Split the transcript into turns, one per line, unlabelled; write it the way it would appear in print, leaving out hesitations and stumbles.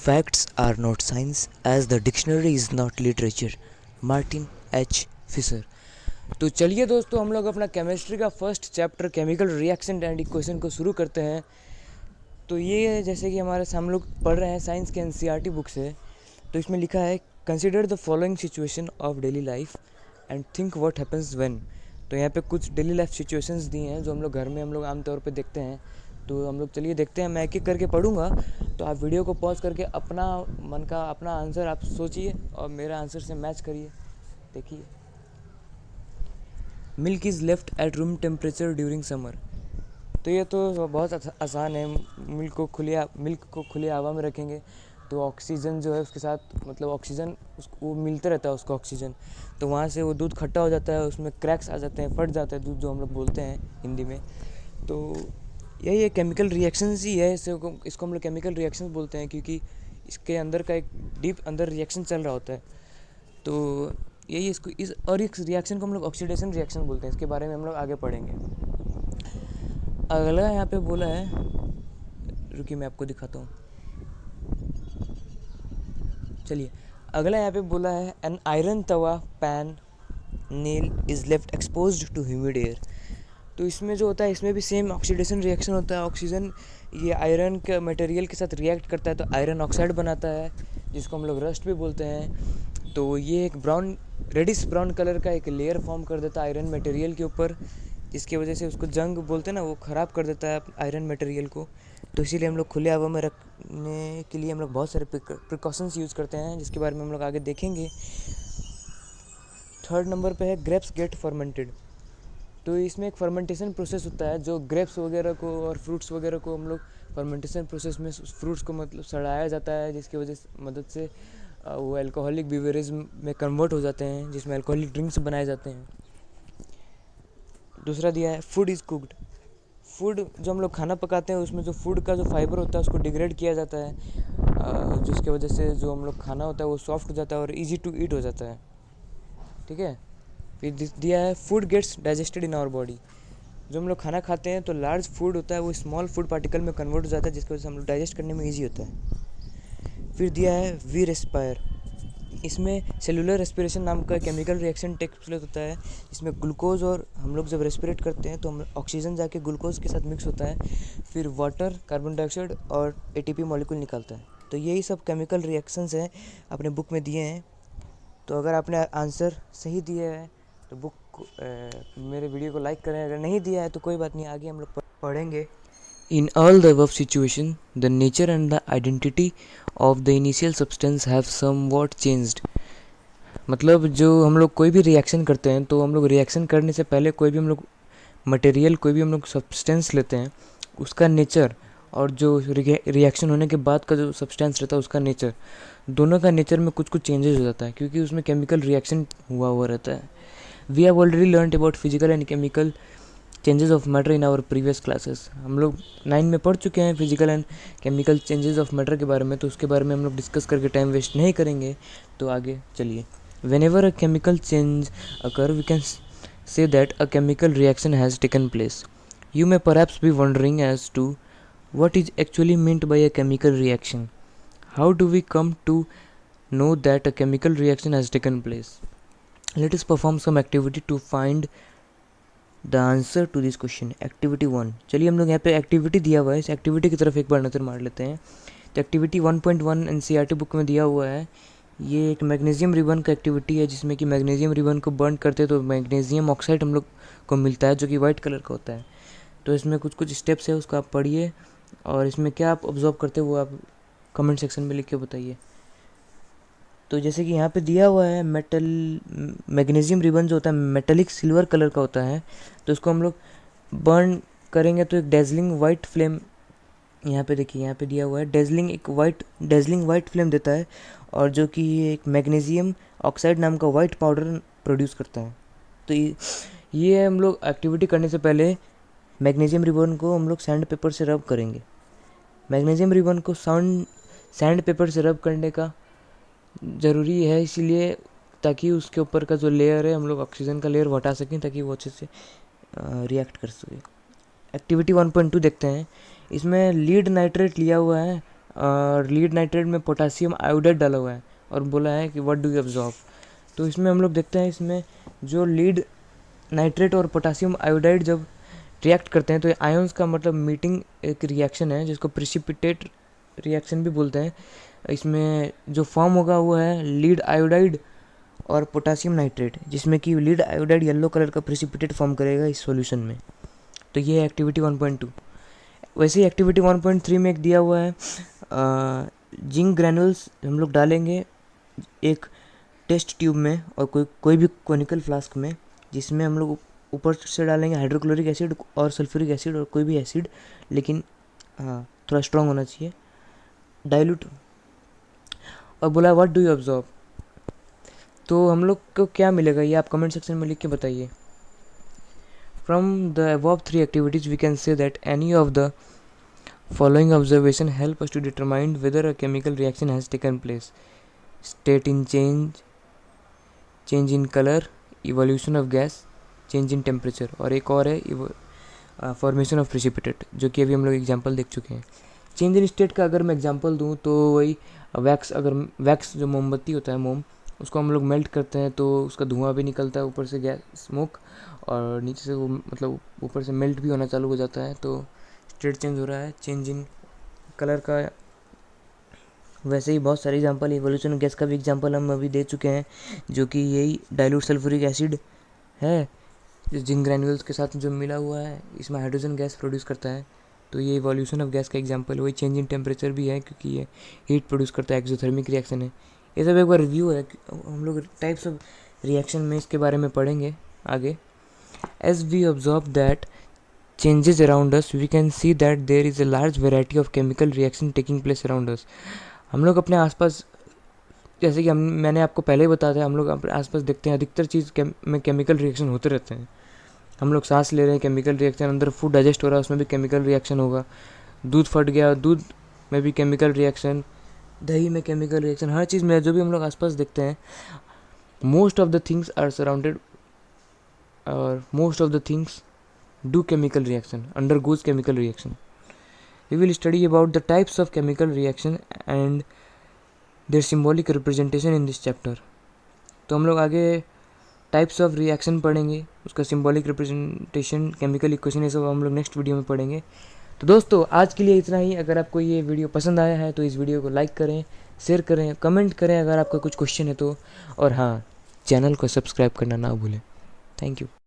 Facts are not science as the dictionary is not literature. Martin H Fisher. तो चलिए दोस्तों, हम लोग अपना केमिस्ट्री का first chapter chemical reaction and equation को शुरू करते हैं। तो ये जैसे कि हम लोग पढ़ रहे हैं साइंस के एनसीईआरटी बुक से। तो इसमें लिखा है consider the following situation of daily life and think what happens when. तो यहाँ पे कुछ डेली लाइफ सिचुएशंस दी हैं जो हम लोग घर में हम लोग आमतौर पे देखते हैं। तो हम लोग चलिए देखते हैं, मैं एक एक करके पढ़ूंगा, तो आप वीडियो को पॉज करके अपना मन का अपना आंसर आप सोचिए और मेरा आंसर से मैच करिए। देखिए, milk is left at room temperature during summer. तो ये तो बहुत आसान है। मिल्क को खुली हवा में रखेंगे तो ऑक्सीजन जो है उसके साथ, मतलब ऑक्सीजन उसको वो मिलता रहता है उसको ऑक्सीजन, तो वहाँ से वो दूध खट्टा हो जाता है, उसमें क्रैक्स आ जाते हैं, फट जाता है दूध, जो हम लोग बोलते हैं हिंदी में। तो यही है, केमिकल रिएक्शंस ही है। इसको हम लोग केमिकल रिएक्शंस बोलते हैं क्योंकि इसके अंदर का एक डीप अंदर रिएक्शन चल रहा होता है। तो यही इस रिएक्शन को हम लोग ऑक्सीडेशन रिएक्शन बोलते हैं। इसके बारे में हम लोग आगे पढ़ेंगे। अगला यहाँ पे बोला है, रुकिए मैं आपको दिखाता हूँ। चलिए, अगला यहाँ पे बोला है an iron tawa pan nail is left exposed to humid air. तो इसमें जो होता है, इसमें भी सेम ऑक्सीडेशन रिएक्शन होता है। ऑक्सीजन ये आयरन के मटेरियल के साथ रिएक्ट करता है तो आयरन ऑक्साइड बनाता है, जिसको हम लोग रस्ट भी बोलते हैं। तो ये एक रेडिश ब्राउन कलर का एक लेयर फॉर्म कर देता है आयरन मटेरियल के ऊपर, जिसकी वजह से उसको जंग बोलते हैं ना, वो ख़राब कर देता है आयरन मटेरियल को। तो इसीलिए हम लोग खुले हवा में रखने के लिए हम लोग बहुत सारे प्रिकॉशंस यूज़ करते हैं, जिसके बारे में हम लोग आगे देखेंगे। थर्ड नंबर पे है ग्रेप्स गेट फर्मेंटेड। तो इसमें एक फर्मेंटेशन प्रोसेस होता है, जो ग्रेप्स वगैरह को और फ्रूट्स वगैरह को हम लोग फर्मेंटेशन प्रोसेस में फ्रूट्स को मतलब सड़ाया जाता है, जिसकी वजह से मदद से वो अल्कोहलिक बिवरेज में कन्वर्ट हो जाते हैं, जिसमें अल्कोहलिक ड्रिंक्स बनाए जाते हैं। दूसरा दिया है फूड इज़ कुक्ड। फूड जो हम लोग खाना पकाते हैं उसमें जो फूड का जो फाइबर होता है उसको डिग्रेड किया जाता है, जिसकी वजह से जो हम लोग खाना होता है वो सॉफ्ट हो जाता है और इजी टू ईट हो जाता है। ठीक है। फिर दिया है food gets digested in our body. जो हम लोग खाना खाते हैं तो लार्ज फूड होता है वो स्मॉल फूड पार्टिकल में कन्वर्ट हो जाता है, जिसकी वजह से हम लोग डाइजेस्ट करने में ईजी होता है। फिर दिया है वी रेस्पायर। इसमें सेलुलर रेस्पिरेशन नाम का केमिकल रिएक्शन टेक प्लेस होता है। इसमें ग्लूकोज और हम लोग जब रेस्पिरेट करते हैं तो हम ऑक्सीजन जाके ग्लूकोज के साथ मिक्स होता है, फिर वाटर, कार्बन डाइऑक्साइड और एटीपी मॉलिक्यूल निकलता है। तो यही सब केमिकल रिएक्शंस हैं, अपने बुक में दिए हैं। तो अगर आपने आंसर सही दिया है तो मेरे वीडियो को लाइक करें, अगर नहीं दिया है तो कोई बात नहीं, आगे हम लोग पढ़ेंगे। In all the above situation, the nature and the identity of the initial substance have somewhat changed. मतलब जो हम लोग कोई भी रिएक्शन करते हैं तो हम लोग रिएक्शन करने से पहले कोई भी हम लोग मटेरियल, कोई भी हम लोग सब्सटेंस लेते हैं, उसका नेचर और जो रिएक्शन होने के बाद का जो सब्सटेंस रहता है उसका नेचर, दोनों का नेचर में कुछ कुछ चेंजेस हो जाता है, क्योंकि उसमें केमिकल रिएक्शन हुआ रहता है। We have already learned about physical and chemical changes of matter in our previous classes. हम लोग 9 में पढ़ चुके हैं physical and chemical changes of matter के बारे में, तो उसके बारे में हम लोग डिस्कस करके टाइम वेस्ट नहीं करेंगे। तो आगे चलिए। Whenever a chemical change occur we can say that a chemical reaction has taken place. You may perhaps be wondering as to what is actually meant by a chemical reaction. How do we come to know that a chemical reaction has taken place? Let us perform some activity to find the answer to this question. Activity 1. चलिए हम लोग यहाँ पे activity दिया हुआ है, इस activity की तरफ एक बार नज़र मार लेते हैं। तो एक्टिविटी 1.1 एनसीईआरटी बुक में दिया हुआ है। ये एक मैग्नीशियम रिबन का एक्टिविटी है, जिसमें कि मैग्नीशियम रिबन को बर्न करते हैं तो मैग्नीशियम ऑक्साइड हम लोग को मिलता है, जो कि वाइट कलर का होता है। तो इसमें कुछ कुछ स्टेप्स है, उसको आप पढ़िए और इसमें क्या आप ऑब्जर्व करते हो वो आप कमेंट सेक्शन में लिख के बताइए। तो जैसे कि यहाँ पे दिया हुआ है, मैग्नीशियम रिबन जो होता है मेटेलिक सिल्वर कलर का होता है, तो इसको हम लोग बर्न करेंगे तो एक डेजलिंग वाइट फ्लेम, यहाँ पे देखिए यहाँ पे दिया हुआ है डेजलिंग वाइट फ्लेम देता है, और जो कि एक मैग्नीशियम ऑक्साइड नाम का वाइट पाउडर प्रोड्यूस करता है। तो ये हम लोग एक्टिविटी करने से पहले मैग्नीशियम रिबन को हम लोग सैंड पेपर से रब करेंगे। मैग्नीशियम रिबन को सैंड पेपर से रब करने का ज़रूरी है, इसीलिए ताकि उसके ऊपर का जो लेयर है हम लोग ऑक्सीजन का लेयर हटा सकें, ताकि वो अच्छे से रिएक्ट कर सके। एक्टिविटी 1.2 देखते हैं। इसमें लीड नाइट्रेट लिया हुआ है और लीड नाइट्रेट में पोटासियम आयोडाइड डाला हुआ है और बोला है कि व्हाट डू यू ऑब्जॉर्व। तो इसमें हम लोग देखते हैं, इसमें जो लीड नाइट्रेट और पोटासियम आयोडाइड जब रिएक्ट करते हैं तो आयंस का मतलब मीटिंग एक रिएक्शन है जिसको प्रिसिपिटेट रिएक्शन भी बोलते हैं। इसमें जो फॉर्म होगा वो है लीड आयोडाइड और पोटासियम नाइट्रेट, जिसमें कि लीड आयोडाइड येलो कलर का प्रिसिपिटेट फॉर्म करेगा इस सॉल्यूशन में। तो ये है एक्टिविटी 1.2। वैसे ही एक्टिविटी 1.3 में एक दिया हुआ है जिंक ग्रैनुल्स हम लोग डालेंगे एक टेस्ट ट्यूब में और कोई भी कोनिकल फ्लास्क में, जिसमें हम लोग ऊपर से डालेंगे हाइड्रोक्लोरिक एसिड और सल्फ्यूरिक एसिड और कोई भी एसिड, लेकिन हाँ थोड़ा स्ट्रॉन्ग होना चाहिए, डाइल्यूट। और बोला व्हाट डू यू ऑब्जर्व। तो हम लोग को क्या मिलेगा ये आप कमेंट सेक्शन में लिख के बताइए। From the above three activities, we can say that any of the following observation help us to determine whether a chemical reaction has taken place. State in change, change in color, evolution of gas, change in temperature, और एक और है formation of precipitate, जो कि अभी हम लोग example देख चुके हैं। चेंज इन स्टेट का अगर मैं एग्जाम्पल दूँ तो वही वैक्स, अगर वैक्स जो मोमबत्ती होता है मोम, उसको हम लोग मेल्ट करते हैं तो उसका धुआं भी निकलता है ऊपर से गैस स्मोक, और नीचे से वो मतलब ऊपर से मेल्ट भी होना चालू हो जाता है, तो स्टेट चेंज हो रहा है। चेंज इन कलर का वैसे ही बहुत सारे एग्जांपल, इवोल्यूशन गैस का भी एग्जांपल हम अभी दे चुके हैं, जो कि यही डाइल्यूट सल्फ्यूरिक एसिड है जिंक ग्रैन्यूल्स के साथ जो मिला हुआ है, इसमें हाइड्रोजन गैस प्रोड्यूस करता है, तो ये इवोल्यूशन ऑफ गैस का एग्जांपल। वही चेंज इन टेम्परेचर भी है क्योंकि ये हीट प्रोड्यूस करता है, एक्सोथर्मिक रिएक्शन है। ये सब एक बार रिव्यू है, हम लोग टाइप्स ऑफ रिएक्शन में इसके बारे में पढ़ेंगे आगे। As we observe that changes around us, we can see that there is a large variety of chemical reaction taking place around us. हम लोग अपने आसपास, जैसे कि मैंने आपको पहले ही बताया था, हम लोग अपने आसपास देखते हैं अधिकतर चीज़ में केमिकल रिएक्शन होते रहते हैं। हम लोग सांस ले रहे हैं, केमिकल रिएक्शन, अंदर फूड डाइजेस्ट हो रहा है, उसमें भी केमिकल रिएक्शन होगा, दूध फट गया, दूध में भी केमिकल रिएक्शन, दही में केमिकल रिएक्शन, हर चीज़ में जो भी हम लोग आसपास देखते हैं, most of the things are surrounded or most of the things do chemical reaction, undergoes chemical reaction. We will study about the types of chemical reaction and their symbolic representation in this chapter. तो हम लोग आगे types of reaction पढ़ेंगे, उसका symbolic representation, chemical equation, ये सब हम लोग नेक्स्ट वीडियो में पढ़ेंगे। तो दोस्तों आज के लिए इतना ही। अगर आपको ये वीडियो पसंद आया है तो इस वीडियो को लाइक करें, शेयर करें, कमेंट करें अगर आपका कुछ क्वेश्चन है तो, और हाँ चैनल को सब्सक्राइब करना ना भूलें। Thank you.